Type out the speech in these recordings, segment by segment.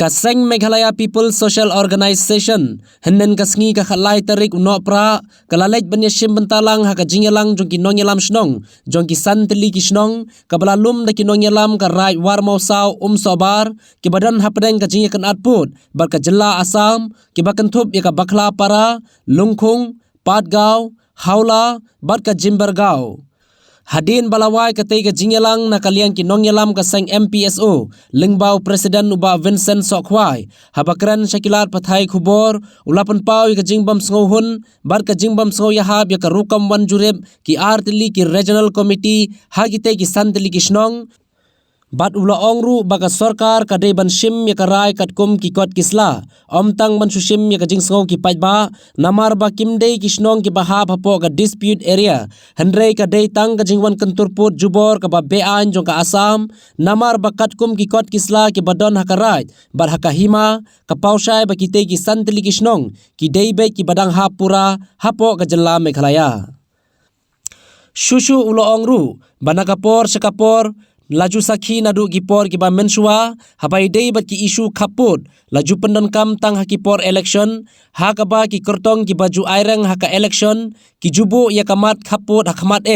Kaseng Meghalaya People Social Organization henen kasngi ka khalai tarik unopra kalalej banyashim bentalang haka jingelang jongki nongelam snong jongki santeli kisnong kabalalum da kinongelam ka rai war mausau sobar ki badan hapdeng ka jingekan atput bar ka jela Asam ki bakan thup ya ka bakla para lungkhung Patgau haula bar ka jimbergau Hadin balawai katai ka jingelang na kaliang kinongyelam ka sang MPSO lengbau presiden uba Vincent Sokwai habakran syakilat pathai khubor ulapan pau ka jingbam sngohun bar ka jingbam sngo yahab ya ka rukam wan jurib ki artili ki regional committee hagite ki santili ki snong Bat ula ongru baka sorkar kadai ban shim ya karai katkum ki kot kisla omtang ban sushim ya kajing sngau ki pajba namar ba kimdei kisnong ki bahab hapo ka dispute area handrei kadai tang kajing wan kenturput jubor ka ba bean jong ka Asam namar ba katkum ki kot kisla ki badon hakarai bar hakahima ka pausai ba kitei ki santili kisnong ki deibe ki badang hapura hapo ka jela Meghalaya Shushu ula ongru banakapor sekapor laju sakhi nadu gipor kiba mensua habai dei bat ki isu khaput laju pendon kam tang hakipor election hakaba ki kertong ki baju aireng haka election ki jubu ya kamat khaput hakmat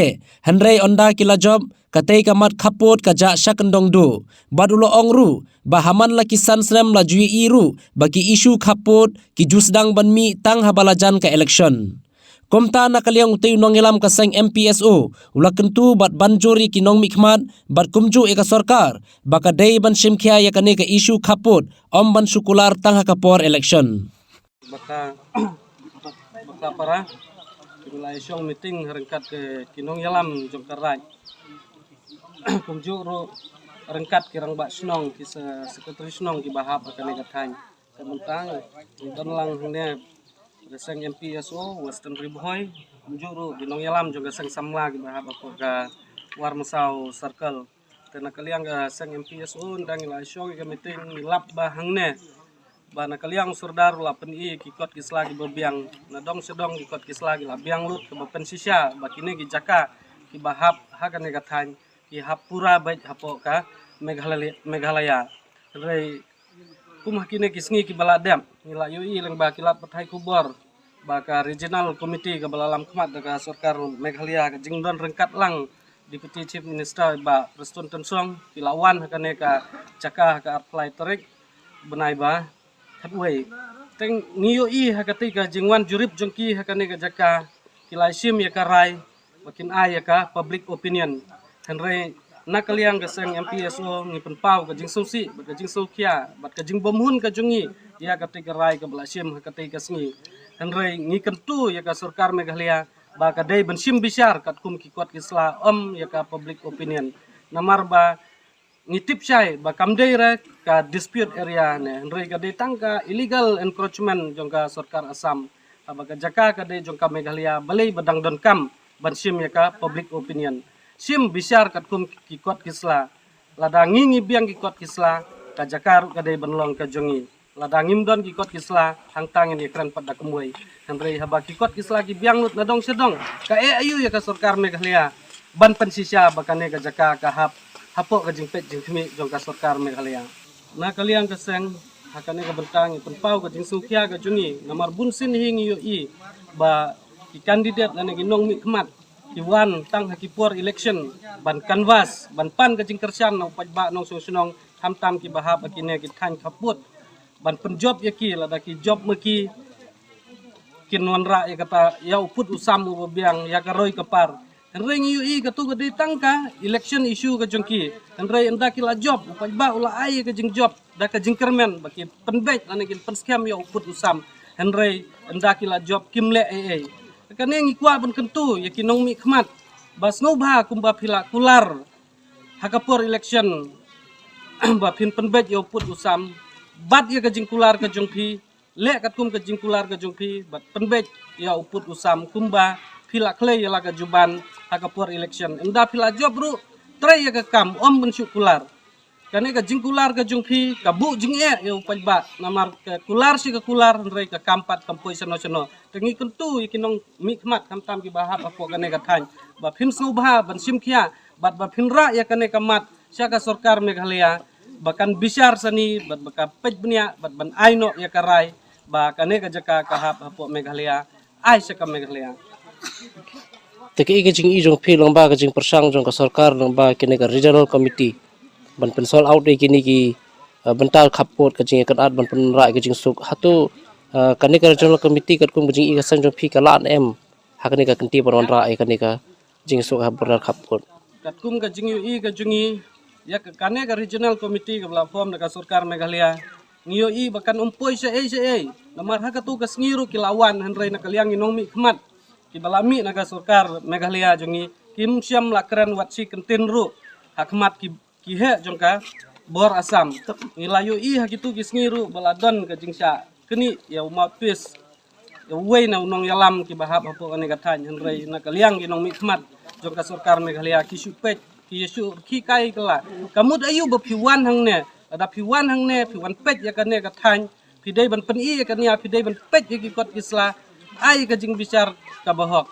handrei onda ki lajob katei kamat khaput kaja syakendong du badulo ongru bahaman la ki sansrem laju iru bagi isu khaput ki jusdang banmi tang habalajan ka election Komta na kaliang utay nongelam kaseng MPSO ula kentu bat banjuri kinong mikmat bat kumju eka sorkar baka day ban simkya ya kane ka isu kaput ban sukular tang hakapor election baka para mulai syong meeting rengkat ke kinong yalam jong karai kumju ro rengkat kirang bak snong ki sekretari snong ki bahab kane katany kementang don lang ne Gaseng MPSO Western Riboy menjuru di Nongyalam juga seng samla di bahab apa ka war mesau circle tena kaliang gaseng MPSO ndang ila show ke meeting lap bahangne bana kaliang surdar la peni kikot kislagi berbiang na dong sedong kikot kislagi la biang lut ke bapen sisya bakine ki jaka ki bahab hakane katany ki hapura baik hapo ka Meghalaya rei kumahkine kisngi ki baladam nila yui leng ba kilat pathai kubor baka regional committee ka balalam khmat ka sarkar Meghalaya ka jingdon rengkat lang deputy chief minister ba Restun Tensong pilawan hakane ka cakah ka apply tarik benai ba hatway teng ngiyoi hakati ka jingwan jurip jongki hakane ka jaka kilai sim ya karai makin ay ka public opinion henry nakaliang gaseng MPSO ngi penpau ka jing susi ka jing sokia bat ka jing bomhun ka jungi ya katika rai ka belasim katika sngi henry ngi kentu ya ka sarkar Meghalaya ba ka dei bensim bisyar kat kum ki kwat kisla ya ka public opinion namar ba ngitip syai ba kamdei ra ka dispute area ne henry ka dei tangka illegal encroachment jong ka sarkar Asam ba ka jaka ka dei jong ka Meghalaya balai badang don kam bensim ya ka public opinion sim bisyar kat kum kikot kisla ladangi ngibiang kikot kisla ka jakar ka dei benlong ka jongi ladangim don kikot kisla hangtangin ikran pada kemuai henry haba kikot kisla ki biang lut nadong sedong ka ayu ya ka sarkar Meghalaya ban pensisya bakane ka jaka ka hapo ka jingpet jingmi jong ka sarkar Meghalaya na kaliang kaseng hakane ka bentang penpau ka jingsukia ka jungi namar bunsin hingi yoi ba ki kandidat ane ginong mi khmat Iwan tang hakipor election ban canvas ban pan ka jingkersian nang pajba nong sunong hamtam ki bahab akine ki than kaput ban penjob yaki lada ki job meki kinwanra ya kata ya uput usam ubiang ya karoi kapar henrei ngiui ka tu gede tangka election issue ka jongki henrei enda ki la job pajba ula ai ka jing job da ka jingkermen baki penbek anakin penskam ya uput usam henrei enda ki la job kimle kane ngikwa ben kentu ya kinong mi khmat bas ngobha kumba phila kular hakapor election ba phin penbet yo put usam bat ya ka jingkular ka jongphi le kat kum ka jingkular ka jongphi bat penbet ya uput usam kumba phila khle ya la ka juban hakapor election enda phila job ru trai ya ka kam ben syukular kane ka jingkular ka jongphi ka bu jing yo pajba namar ka kular si ka kular rei ka kampat kampoi sono tengi kentu ikinong mikmat kamtam ki bahab apo kane ka thany ba phin sno bha ban simkhia bat ba phin ra ya kane ka mat sya ka sarkar Meghalaya bahkan bisyar sani bat baka pej bnia bat ban aino ya karai ba kane ka jaka kahap hapo Meghalaya ai sa ka Meghalaya. Teki ke jing i jong phi long ba ke jing persang jong ka sarkar long ba kene ka regional committee ban pen sol out kini ki bental khapot ke jing kan at ban pen ra ke jing suk hatu kane ka regional committee kat kum jing i ka sang jong phi ka lan em hakane ka kanti ban ra kane ka jing suk ha ber khapot Katkum ka jing i ka jungi ya ka kane ka regional committee ka platform ka sarkar Meghalaya ngiyo i bakan umpoi sa namar ha ka tu ka sngiru kilawan hanrei na kaliang inong mi khmat ki balami na ka sarkar Meghalaya jungi kim siam lakran wat si kentin ru hakmat ki he jongka bor asam ngilayo i ha kitu ki sngiru baladon ka jingsa keni ya mapis ya wei na unong yalam ki bahap hapo kane kathan hanrei na kaliang inong mi khmat jongka sarkar Meghalaya ki supet ki yesu ki kai kala kamut ayu ba piwan hang ne ada piwan hang ne piwan pet ya kane kathan pidai ban pen i ya kania pidai ban pet ki kot isla ai ka jing bicar ka bahok